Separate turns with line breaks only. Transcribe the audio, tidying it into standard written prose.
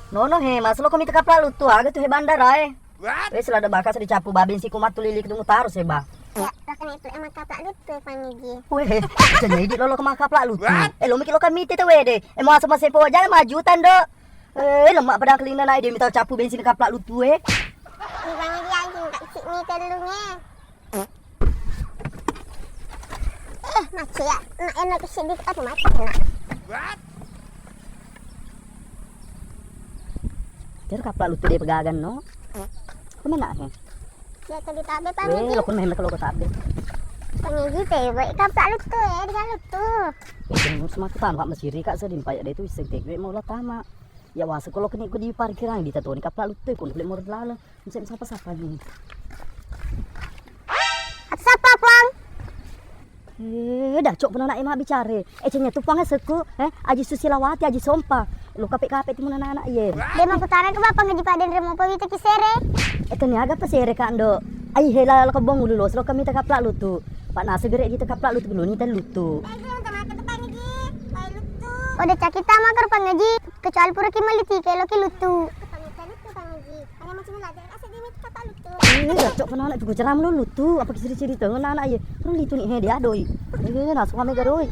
Nono he, mas lo kami teka plalu tu aga tu he bandara eh. Wes lah ada bakas di capu babin si kumat tu lilik tunggu taruh seba.
Ya, lakan itu emang kaplak lutu pangiji.
Weh, jadi di lo kemaka plalu tu. Lo mikir lo kami tete wede. Mau asal masih po jangan majutan do. Lemak pada kelina naik dia minta capu bensin kaplak lu tu eh.
Di pangiji anjing tak cik ni telungnya. Macam ya, nak enak kesedih aku mati nak.
Jadi kaplak lu tu dia pegagan no. Kau mana he?
Ya tadi tabe
Weh,
pangiji.
lo pun main kalau kau tabe.
Pangiji teh, baik kaplak lutu ya, dia lutu.
Itu semua tu tanpa mesiri kak sedih payah dia tu iseng tek mau lah tama. Ya wasa kalau kini aku di parkiran di tato ni kaplak lu tu pun boleh mau lala. Macam siapa ni.
Atau siapa pang?
Dah cok pernah nak emak bicara. Cenya tu pangnya seku, Aji Susilawati, Aji Sompa. Lu kapek-kapek tu mana anak ye.
Dia mau putaran ke bapak ngaji Pak Den mau pawita kisere.
Ni agak pasere kan do. Ai hela la kabong dulu lo kami tak kaplak lu tu. Pak nase gerek kita kaplak lu tu dulu ni tan lu tu.
Oh, dah cak kita makar pangaji kecuali pura ki maliti kalau ki lutu.
Dah cok pernah nak cukup ceram lu tu. Apa ciri-ciri tu anak ye. Lu itu ni he dia doi. Nas kami garoi.